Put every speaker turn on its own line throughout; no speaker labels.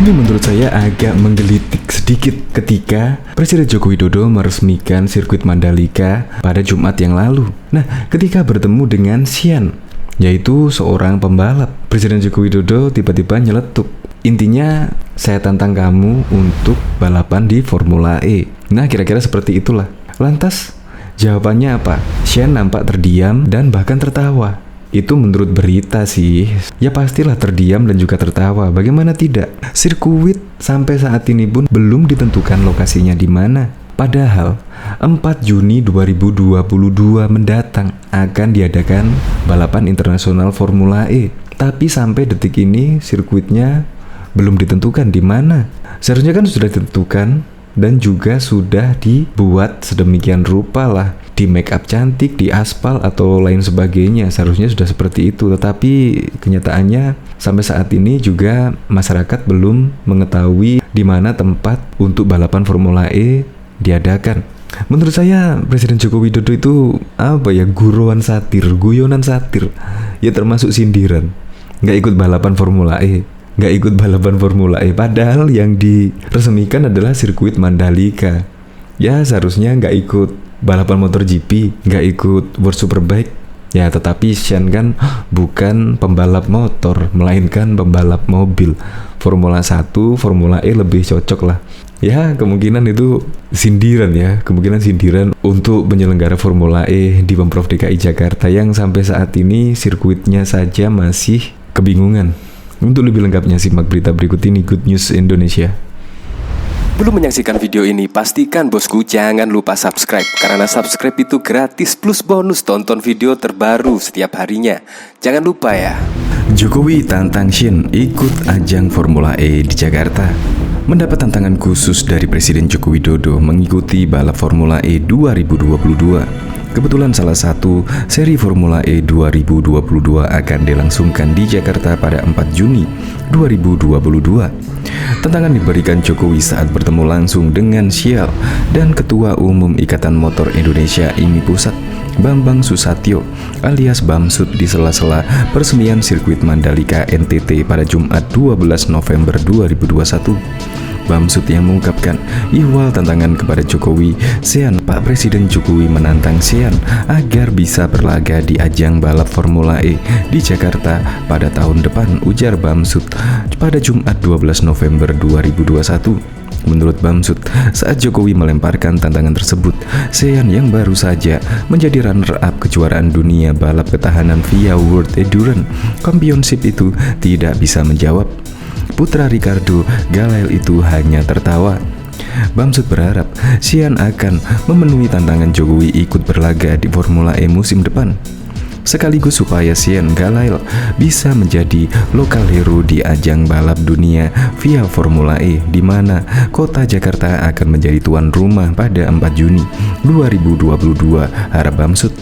Ini menurut saya agak menggelitik sedikit ketika Presiden Joko Widodo meresmikan sirkuit Mandalika pada Jumat yang lalu. Nah, ketika bertemu dengan Xian, yaitu seorang pembalap, Presiden Joko Widodo tiba-tiba nyeletuk. Intinya, saya tantang kamu untuk balapan di Formula E. Nah, kira-kira seperti itulah. Lantas, jawabannya apa? Xian nampak terdiam dan bahkan tertawa. Itu menurut berita sih. Ya pastilah terdiam dan juga tertawa. Bagaimana tidak? Sirkuit sampai saat ini pun belum ditentukan lokasinya di mana. Padahal 4 Juni 2022 mendatang akan diadakan balapan internasional Formula E. Tapi sampai detik ini sirkuitnya belum ditentukan di mana. Seharusnya kan sudah ditentukan dan juga sudah dibuat sedemikian rupa lah, di make up cantik, di aspal atau lain sebagainya. Seharusnya sudah seperti itu, tetapi kenyataannya sampai saat ini juga masyarakat belum mengetahui di mana tempat untuk balapan Formula E diadakan. Menurut saya Presiden Joko Widodo itu guyonan satir, ya termasuk sindiran. Nggak ikut balapan Formula E. Padahal yang diresmikan adalah sirkuit Mandalika. Ya seharusnya nggak ikut balapan MotoGP, nggak ikut World Superbike. Ya tetapi Xian kan bukan pembalap motor, melainkan pembalap mobil. Formula 1, Formula E lebih cocok lah. Ya kemungkinan itu sindiran untuk penyelenggara Formula E di Pemprov DKI Jakarta yang sampai saat ini sirkuitnya saja masih kebingungan. Untuk lebih lengkapnya simak berita berikut ini, Good News Indonesia.
Belum menyaksikan video ini, pastikan bosku jangan lupa subscribe. Karena subscribe itu gratis plus bonus tonton video terbaru setiap harinya. Jangan lupa ya.
Jokowi tantang Xian ikut ajang Formula E di Jakarta. Mendapat tantangan khusus dari Presiden Joko Widodo mengikuti balap Formula E 2022. Kebetulan salah satu seri Formula E 2022 akan dilangsungkan di Jakarta pada 4 Juni 2022. Tantangan diberikan Jokowi saat bertemu langsung dengan Xian dan Ketua Umum Ikatan Motor Indonesia IMI Pusat, Bambang Susatyo alias Bamsud di sela-sela peresmian sirkuit Mandalika NTT pada Jumat 12 November 2021. Bamsud yang mengungkapkan ihwal tantangan kepada Jokowi, Pak Presiden Jokowi menantang Xian agar bisa berlaga di ajang balap Formula E di Jakarta pada tahun depan, ujar Bamsud pada Jumat 12 November 2021. Menurut Bamsud, saat Jokowi melemparkan tantangan tersebut, Xian yang baru saja menjadi runner-up kejuaraan dunia balap ketahanan via World Endurance Championship itu tidak bisa menjawab. Putra Ricardo Galail itu hanya tertawa. Bamsud berharap Xian akan memenuhi tantangan Jokowi ikut berlaga di Formula E musim depan, sekaligus supaya Xian Galail bisa menjadi lokal hero di ajang balap dunia via Formula E, di mana kota Jakarta akan menjadi tuan rumah pada 4 Juni 2022, harap Bamsud.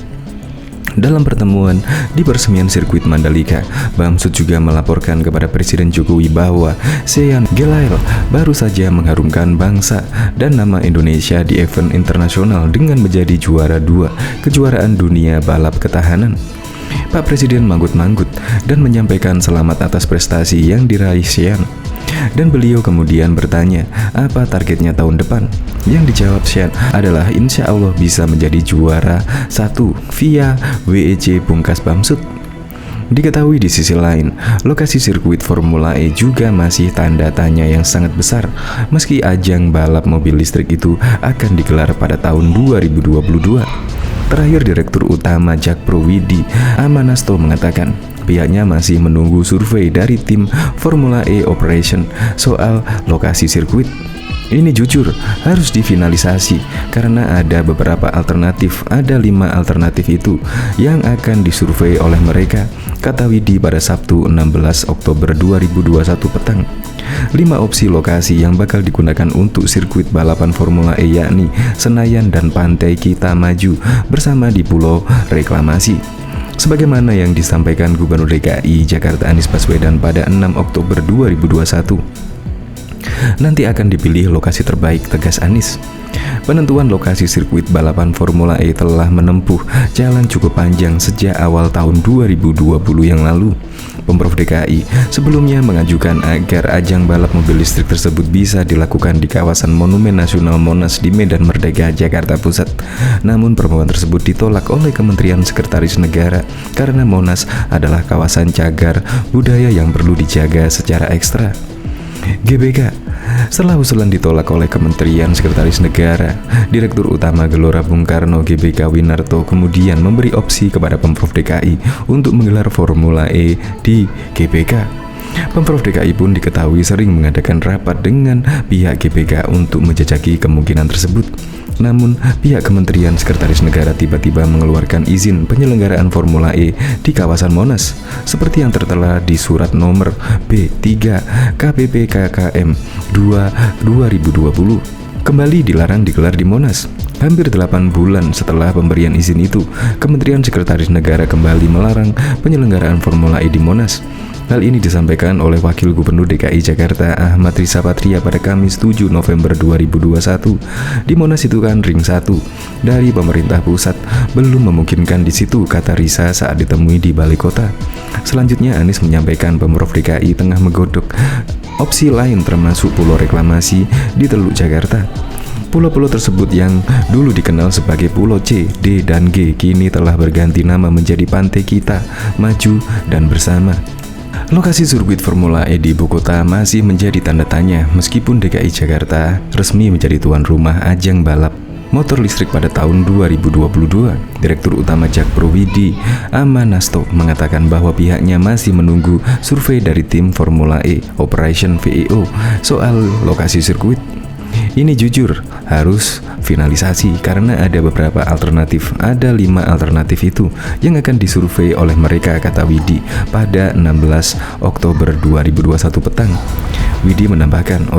Dalam pertemuan di peresmian sirkuit Mandalika, Bamsud juga melaporkan kepada Presiden Jokowi bahwa Xian Galail baru saja mengharumkan bangsa dan nama Indonesia di event internasional dengan menjadi juara 2 kejuaraan dunia balap ketahanan. Pak Presiden manggut-manggut dan menyampaikan selamat atas prestasi yang diraih Xian. Dan beliau kemudian bertanya, apa targetnya tahun depan? Yang dijawab Xian adalah insya Allah bisa menjadi juara 1 via WEC, pungkas Bamsud. Diketahui di sisi lain, lokasi sirkuit Formula E juga masih tanda tanya yang sangat besar, meski ajang balap mobil listrik itu akan digelar pada tahun 2022. Terakhir, Direktur Utama Jakpro Widi Amanasto mengatakan pihaknya masih menunggu survei dari tim Formula E Operation soal lokasi sirkuit. Ini jujur harus difinalisasi karena ada beberapa alternatif, ada 5 alternatif itu yang akan disurvei oleh mereka, kata Widi pada Sabtu 16 Oktober 2021 petang. 5 opsi lokasi yang bakal digunakan untuk sirkuit balapan Formula E yakni Senayan dan Pantai Kita Maju bersama di Pulau Reklamasi. Sebagaimana yang disampaikan Gubernur DKI Jakarta Anies Baswedan pada 6 Oktober 2021. Nanti akan dipilih lokasi terbaik, tegas Anies. Penentuan lokasi sirkuit balapan Formula E telah menempuh jalan cukup panjang sejak awal tahun 2020 yang lalu. Pemprov DKI sebelumnya mengajukan agar ajang balap mobil listrik tersebut bisa dilakukan di kawasan Monumen Nasional Monas di Medan Merdeka, Jakarta Pusat. Namun permohonan tersebut ditolak oleh Kementerian Sekretaris Negara karena Monas adalah kawasan cagar budaya yang perlu dijaga secara ekstra. GBK. Setelah usulan ditolak oleh Kementerian Sekretaris Negara, Direktur Utama Gelora Bung Karno GBK Winarto kemudian memberi opsi kepada Pemprov DKI untuk menggelar Formula E di GBK. Pemprov DKI pun diketahui sering mengadakan rapat dengan pihak GBK untuk menjajaki kemungkinan tersebut. Namun, pihak Kementerian Sekretaris Negara tiba-tiba mengeluarkan izin penyelenggaraan Formula E di kawasan Monas, seperti yang tertera di Surat Nomor B3 KPPKKM 2/2020. Kembali dilarang digelar di Monas. Hampir 8 bulan setelah pemberian izin itu, Kementerian Sekretaris Negara kembali melarang penyelenggaraan Formula E di Monas. Hal ini disampaikan oleh Wakil Gubernur DKI Jakarta Ahmad Riza Patria pada Kamis 7 November 2021. Di Monas itu kan ring 1 dari pemerintah pusat belum memungkinkan di situ, kata Riza saat ditemui di balai kota. Selanjutnya Anies menyampaikan Pemprov DKI tengah menggodok opsi lain termasuk pulau reklamasi di Teluk Jakarta. Pulau-pulau tersebut yang dulu dikenal sebagai Pulau C, D, dan G kini telah berganti nama menjadi Pantai Kita, Maju, dan Bersama. Lokasi sirkuit Formula E di ibu kota masih menjadi tanda tanya meskipun DKI Jakarta resmi menjadi tuan rumah ajang balap motor listrik pada tahun 2022. Direktur Utama Jakpro Widi Amanasto mengatakan bahwa pihaknya masih menunggu survei dari tim Formula E Operation VEO soal lokasi sirkuit. Ini jujur harus finalisasi karena ada beberapa alternatif. Ada 5 alternatif itu yang akan disurvei oleh mereka, kata Widi pada 16 Oktober 2021 petang. Widi menambahkan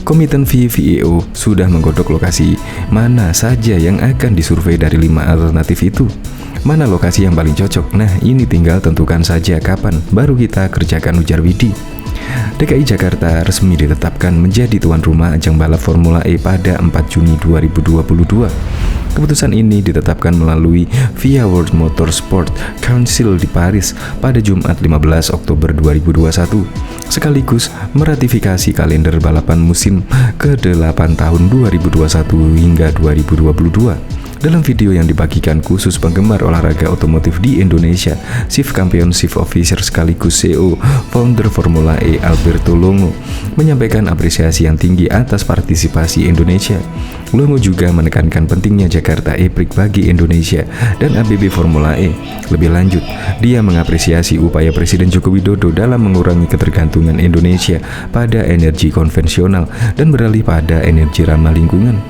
Komiten VEO sudah menggodok lokasi mana saja yang akan disurvei dari 5 alternatif itu. Mana lokasi yang paling cocok? Nah, ini tinggal tentukan saja kapan baru kita kerjakan, ujar Widi. DKI Jakarta resmi ditetapkan menjadi tuan rumah ajang balap Formula E pada 4 Juni 2022. Keputusan ini ditetapkan melalui via World Motorsport Council di Paris pada Jumat 15 Oktober 2021, sekaligus meratifikasi kalender balapan musim ke-8 tahun 2021 hingga 2022. Dalam video yang dibagikan khusus penggemar olahraga otomotif di Indonesia, Chief Championship Officer sekaligus CEO founder Formula E Alberto Longo menyampaikan apresiasi yang tinggi atas partisipasi Indonesia. Longo juga menekankan pentingnya Jakarta E-Prix bagi Indonesia dan ABB Formula E. Lebih lanjut, dia mengapresiasi upaya Presiden Joko Widodo dalam mengurangi ketergantungan Indonesia pada energi konvensional dan beralih pada energi ramah lingkungan,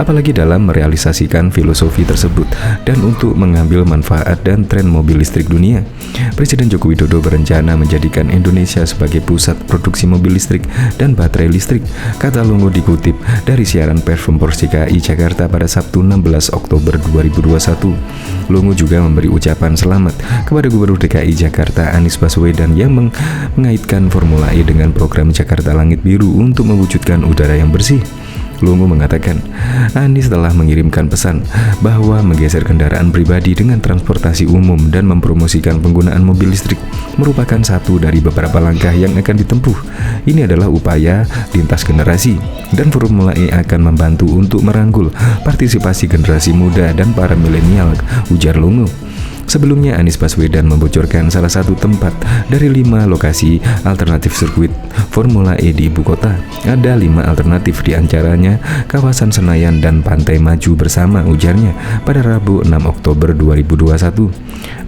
apalagi dalam merealisasikan filosofi tersebut dan untuk mengambil manfaat dan tren mobil listrik dunia. Presiden Joko Widodo berencana menjadikan Indonesia sebagai pusat produksi mobil listrik dan baterai listrik, kata Longo dikutip dari siaran pers Pemprov DKI Jakarta pada Sabtu 16 Oktober 2021. Longo juga memberi ucapan selamat kepada Gubernur DKI Jakarta Anies Baswedan yang mengaitkan Formula E dengan program Jakarta Langit Biru untuk mewujudkan udara yang bersih. Longo mengatakan, Anies telah mengirimkan pesan bahwa menggeser kendaraan pribadi dengan transportasi umum dan mempromosikan penggunaan mobil listrik merupakan satu dari beberapa langkah yang akan ditempuh. Ini adalah upaya lintas generasi dan Formula E akan membantu untuk merangkul partisipasi generasi muda dan para milenial, ujar Longo. Sebelumnya Anies Baswedan membocorkan salah satu tempat dari 5 lokasi alternatif sirkuit Formula E di ibu kota. Ada 5 alternatif, diantaranya kawasan Senayan dan Pantai Maju Bersama, ujarnya pada Rabu 6 Oktober 2021.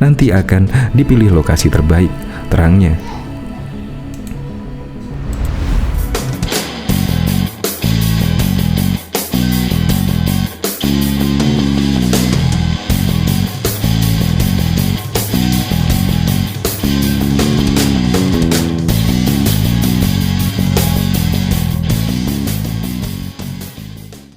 Nanti akan dipilih lokasi terbaik, terangnya.